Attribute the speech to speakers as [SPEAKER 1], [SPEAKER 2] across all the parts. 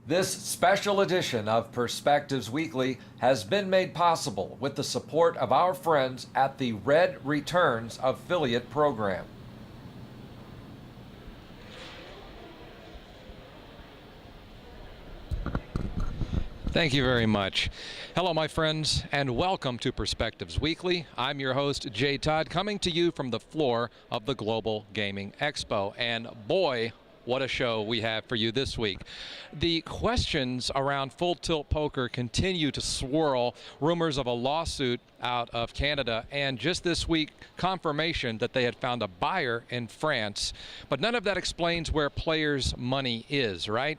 [SPEAKER 1] This special edition of Perspectives Weekly has been made possible with the support of our friends at the Red Returns affiliate program. Thank you very much. Hello, my friends, and welcome to Perspectives Weekly. I'm your host, Jay Todd, coming to you from the floor of the Global Gaming Expo. And boy, what a show we have for you this week. The questions around full tilt poker continue to swirl. Rumors of a lawsuit out of Canada, and just this week, confirmation that they had found a buyer in France. But none of that explains where players' money is, right?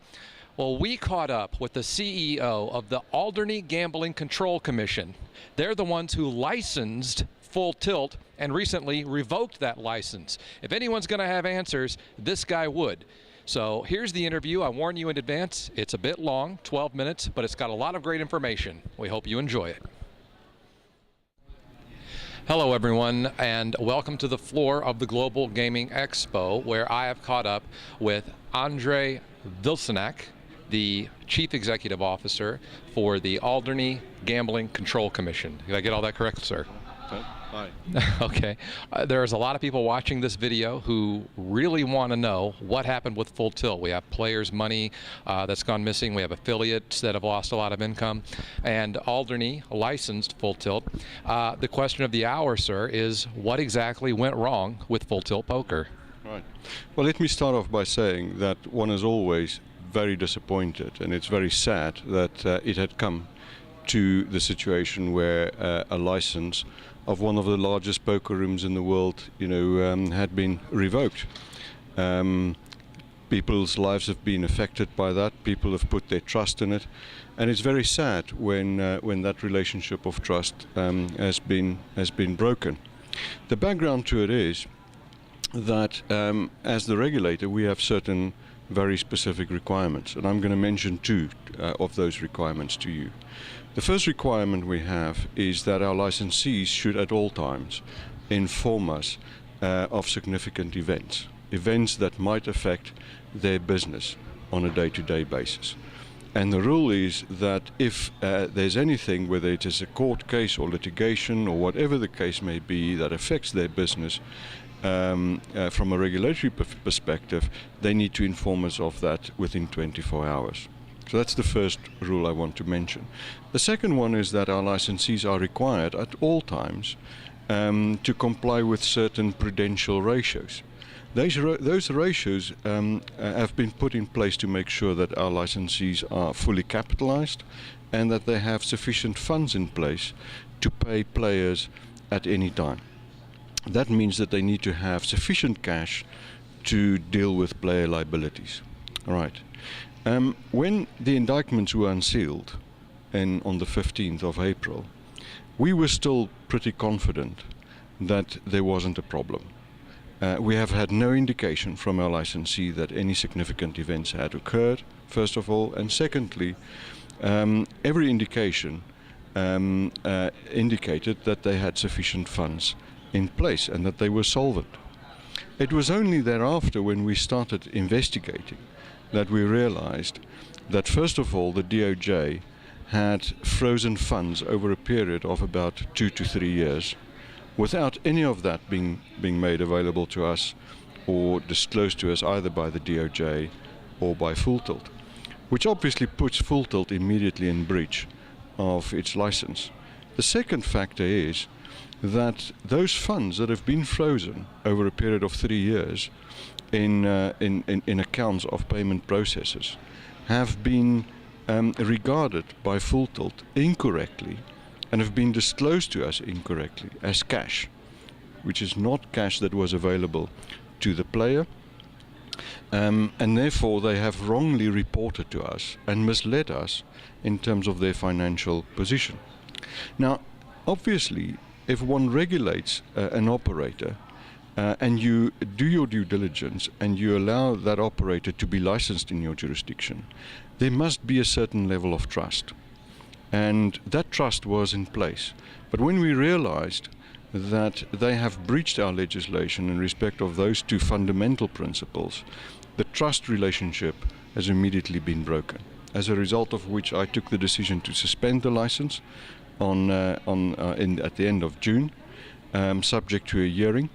[SPEAKER 1] Well, we caught up with the CEO of the Alderney Gambling Control Commission. They're the ones who licensed Full Tilt and recently revoked that license. If anyone's going to have answers, this guy would. So here's the interview. I warn you in advance, it's a bit long, 12 minutes, but it's got a lot of great information. We hope you enjoy it. Hello, everyone, and welcome to the floor of the Global Gaming Expo, where I have caught up with Andre Vilsanak, the Chief Executive Officer for the Alderney Gambling Control Commission. Did I get all that correct, sir?
[SPEAKER 2] Hi.
[SPEAKER 1] Okay. There's a lot of people watching this video who really want to know what happened with Full Tilt. We have players' money that's gone missing. We have affiliates that have lost a lot of income. And Alderney licensed Full Tilt. The question of the hour, sir, is what exactly went wrong with Full Tilt Poker?
[SPEAKER 2] Right. Well, let me start off by saying that one is always very disappointed, and it's very sad that it had come to the situation where a license of one of the largest poker rooms in the world, had been revoked. People's lives have been affected by that. People have put their trust in it, and it's very sad when that relationship of trust has been broken. The background to it is that as the regulator, we have certain very specific requirements, and I'm going to mention two of those requirements to you. The first requirement we have is that our licensees should at all times inform us of significant events that might affect their business on a day-to-day basis. And the rule is that if there's anything, whether it is a court case or litigation or whatever the case may be, that affects their business, from a regulatory perspective, they need to inform us of that within 24 hours. So that's the first rule I want to mention. The second one is that our licensees are required at all times to comply with certain prudential ratios. Those ratios have been put in place to make sure that our licensees are fully capitalized and that they have sufficient funds in place to pay players at any time. That means that they need to have sufficient cash to deal with player liabilities. All right. When the indictments were unsealed on the 15th of April, we were still pretty confident that there wasn't a problem. We have had no indication from our licensee that any significant events had occurred, first of all, and secondly, every indication indicated that they had sufficient funds in place and that they were solvent. It was only thereafter, when we started investigating, that we realized that first of all the DOJ had frozen funds over a period of about 2 to 3 years without any of that being made available to us or disclosed to us either by the DOJ or by Full Tilt, which obviously puts Full Tilt immediately in breach of its license. The second factor is that those funds that have been frozen over a period of 3 years in accounts of payment processors have been regarded by Full Tilt incorrectly and have been disclosed to us incorrectly as cash, which is not cash that was available to the player, and therefore they have wrongly reported to us and misled us in terms of their financial position. Now, obviously, if one regulates an operator and you do your due diligence and you allow that operator to be licensed in your jurisdiction, there must be a certain level of trust. And that trust was in place. But when we realized that they have breached our legislation in respect of those two fundamental principles, the trust relationship has immediately been broken. as a result of which I took the decision to suspend the license at the end of June, subject to a hearing.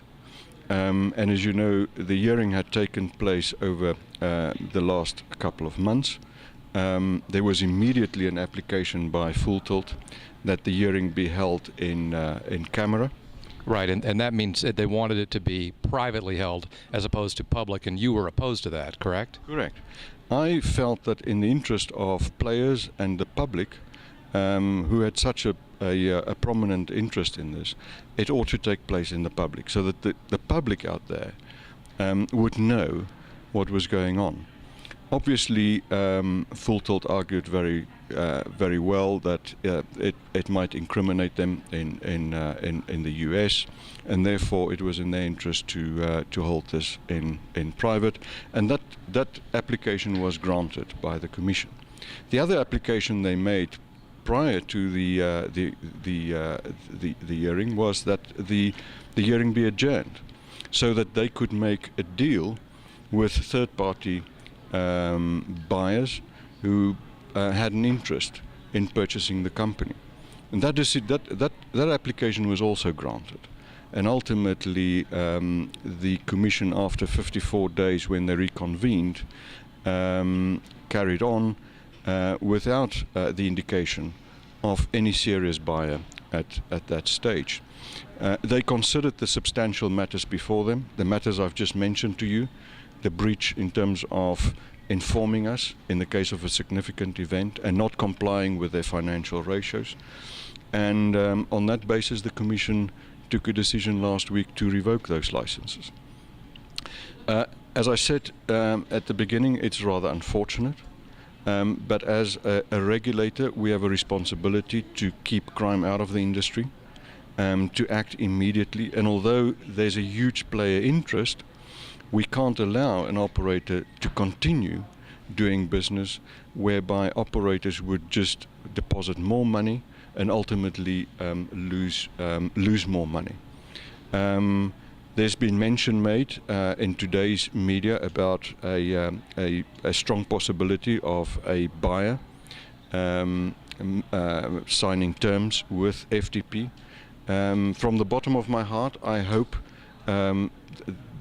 [SPEAKER 2] And as you know, the hearing had taken place over the last couple of months. There was immediately an application by Full Tilt that the hearing be held in camera.
[SPEAKER 1] Right, and that means that they wanted it to be privately held as opposed to public, and you were opposed to that, correct?
[SPEAKER 2] Correct. I felt that in the interest of players and the public, who had such a prominent interest in this, it ought to take place in the public, so that the public out there would know what was going on. Obviously, Full Tilt argued very well that it might incriminate them in the US, and therefore it was in their interest to hold this in private, and that application was granted by the Commission. The other application they made prior to the hearing was that the hearing be adjourned, so that they could make a deal with third-party buyers who had an interest in purchasing the company, and that application was also granted. And ultimately, the Commission, after 54 days, when they reconvened, carried on without the indication of any serious buyer at that stage. They considered the substantial matters before them, the matters I've just mentioned to you, the breach in terms of informing us in the case of a significant event and not complying with their financial ratios. And on that basis, the Commission took a decision last week to revoke those licenses. As I said at the beginning, it's rather unfortunate, but as a regulator, we have a responsibility to keep crime out of the industry, to act immediately, and although there's a huge player interest, we can't allow an operator to continue doing business whereby operators would just deposit more money and ultimately lose more money. There's been mention made in today's media about a strong possibility of a buyer signing terms with FTP. From the bottom of my heart, I hope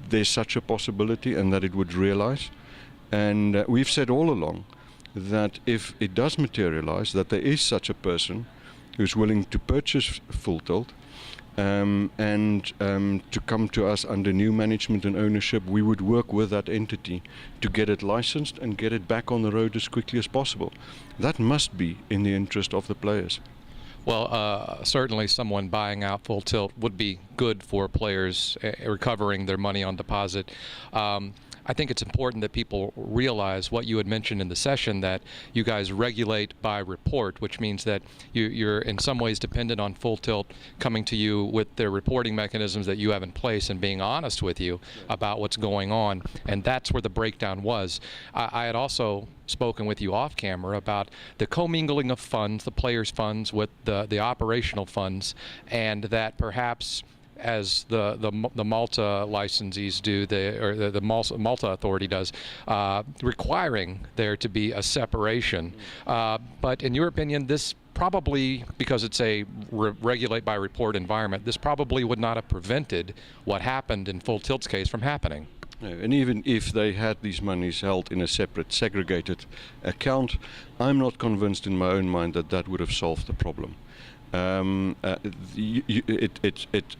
[SPEAKER 2] there's such a possibility and that it would realize. And we've said all along that if it does materialize, that there is such a person who's willing to purchase Full Tilt and to come to us under new management and ownership, we would work with that entity to get it licensed and get it back on the road as quickly as possible. That must be in the interest of the players.
[SPEAKER 1] Well, certainly someone buying out Full Tilt would be good for players recovering their money on deposit. I think it's important that people realize what you had mentioned in the session, that you guys regulate by report, which means that you're in some ways dependent on Full Tilt coming to you with their reporting mechanisms that you have in place and being honest with you about what's going on. And that's where the breakdown was. I had also spoken with you off camera about the commingling of funds, the players' funds with the operational funds, and that perhaps as the Malta licensees do, or the Malta Authority does, requiring there to be a separation. But in your opinion, this probably, because it's a regulate by report environment, this probably would not have prevented what happened in Full Tilt's case from happening.
[SPEAKER 2] No, and even if they had these monies held in a separate, segregated account, I'm not convinced in my own mind that that would have solved the problem.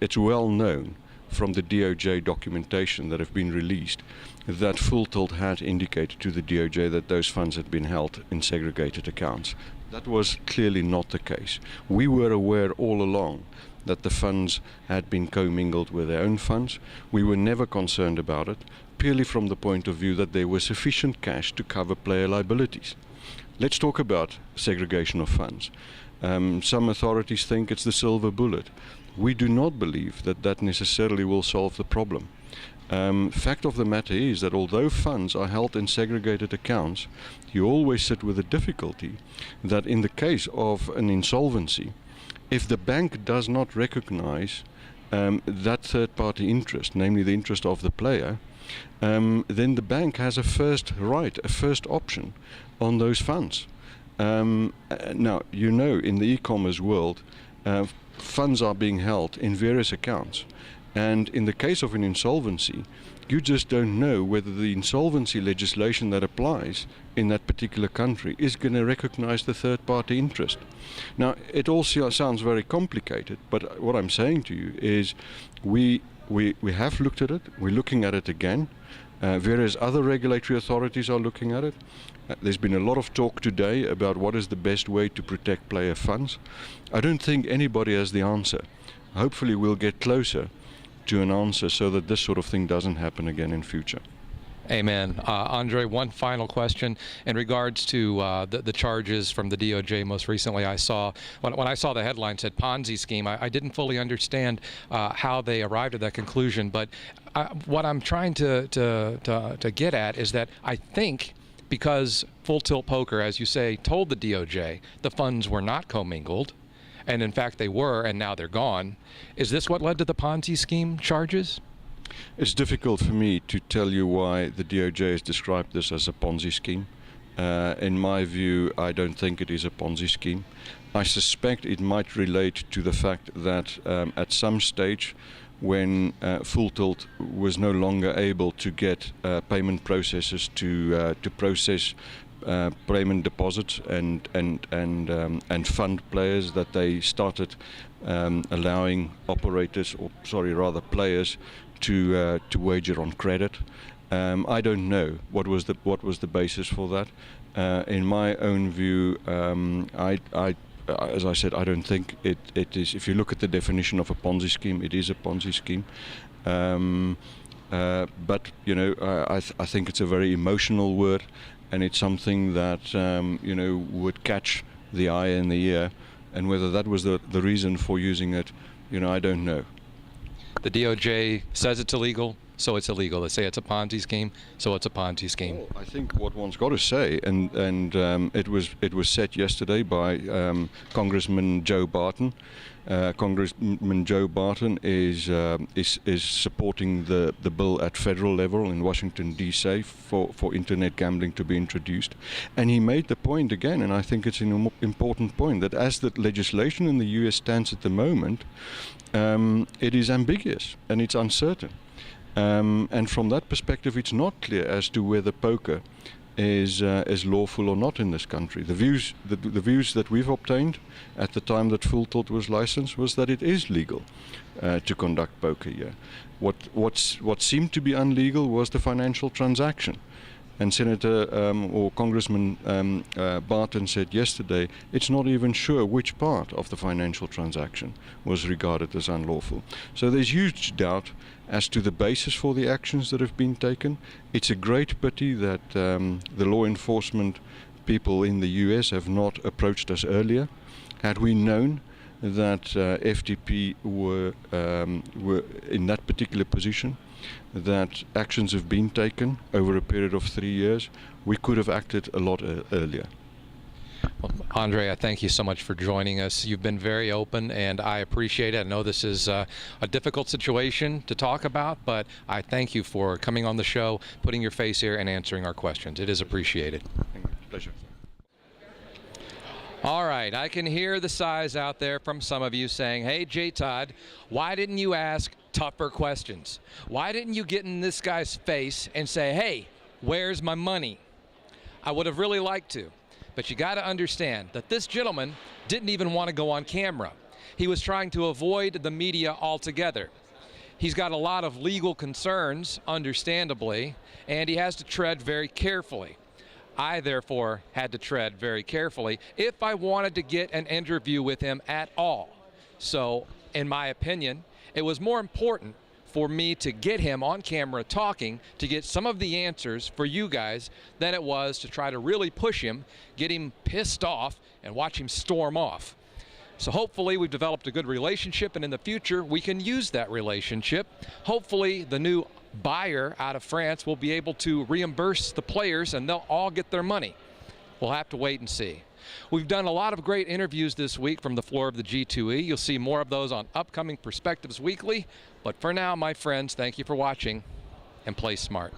[SPEAKER 2] It's well known from the DOJ documentation that have been released that Full Tilt had indicated to the DOJ that those funds had been held in segregated accounts. That was clearly not the case. We were aware all along that the funds had been commingled with their own funds. We were never concerned about it, purely from the point of view that there was sufficient cash to cover player liabilities. Let's talk about segregation of funds. Some authorities think it's the silver bullet. We do not believe that that necessarily will solve the problem. Fact of the matter is that although funds are held in segregated accounts, you always sit with the difficulty that in the case of an insolvency, if the bank does not recognize that third-party interest, namely the interest of the player, then the bank has a first right, a first option on those funds. Now, you know, in the e-commerce world, funds are being held in various accounts. And in the case of an insolvency, you just don't know whether the insolvency legislation that applies in that particular country is going to recognize the third-party interest. Now, it all sounds very complicated, but what I'm saying to you is we have looked at it, we're looking at it again. Various other regulatory authorities are looking at it. There's been a lot of talk today about what is the best way to protect player funds. I don't think anybody has the answer. Hopefully we'll get closer to an answer so that this sort of thing doesn't happen again in future.
[SPEAKER 1] Amen. Andre, one final question in regards to the charges from the DOJ most recently. I saw, when I saw the headline said Ponzi scheme, I didn't fully understand how they arrived at that conclusion. But what I'm trying to get at is that I think because Full Tilt Poker, as you say, told the DOJ the funds were not commingled, and in fact they were, and now they're gone. Is this what led to the Ponzi scheme charges?
[SPEAKER 2] It's difficult for me to tell you why the DOJ has described this as a Ponzi scheme. In my view, I don't think it is a Ponzi scheme. I suspect it might relate to the fact that at some stage when Full Tilt was no longer able to get payment processors to process payment deposits and fund players, that they started allowing operators, or sorry, rather players, to wager on credit. I don't know what was the basis for that. In my own view, as I said, I don't think it is. If you look at the definition of a Ponzi scheme, it is a Ponzi scheme. But you know, I think it's a very emotional word, and it's something that you know, would catch the eye and the ear. And whether that was the reason for using it, you know, I don't know.
[SPEAKER 1] The DOJ says it's illegal, so it's illegal. They say it's a Ponzi scheme, so it's a Ponzi scheme.
[SPEAKER 2] Well, I think what one's got to say, and it was said yesterday by Congressman Joe Barton. Congressman Joe Barton is supporting the bill at federal level in Washington D.C. for internet gambling to be introduced, and he made the point again, and I think it's an important point, that as the legislation in the U.S. stands at the moment, it is ambiguous and it's uncertain. And from that perspective, it's not clear as to whether poker is lawful or not in this country. The views that we've obtained at the time that Full Tilt was licensed was that it is legal to conduct poker here. What seemed to be illegal was the financial transaction. And Senator or Congressman Barton said yesterday it's not even sure which part of the financial transaction was regarded as unlawful. So there's huge doubt as to the basis for the actions that have been taken. It's a great pity that the law enforcement people in the US have not approached us earlier. Had we known that FTP were in that particular position, that actions have been taken over a period of 3 years, we could have acted a lot earlier.
[SPEAKER 1] Well, Andre, I thank you so much for joining us. You've been very open, and I appreciate it. I know this is a difficult situation to talk about, but I thank you for coming on the show, putting your face here, and answering our questions. It is appreciated.
[SPEAKER 2] Thank you. Pleasure.
[SPEAKER 1] All right, I can hear the sighs out there from some of you saying, hey, J. Todd, why didn't you ask tougher questions? Why didn't you get in this guy's face and say, hey, where's my money? I would have really liked to, but you got to understand that this gentleman didn't even want to go on camera. He was trying to avoid the media altogether. He's got a lot of legal concerns, understandably, and he has to tread very carefully. I, therefore, had to tread very carefully if I wanted to get an interview with him at all. So, in my opinion, it was more important for me to get him on camera talking to get some of the answers for you guys than it was to try to really push him, get him pissed off, and watch him storm off. So hopefully we've developed a good relationship, and in the future we can use that relationship. Hopefully the new buyer out of France will be able to reimburse the players and they'll all get their money. We'll have to wait and see. We've done a lot of great interviews this week from the floor of the G2E. You'll see more of those on upcoming Perspectives Weekly. But for now, my friends, thank you for watching. and play smart.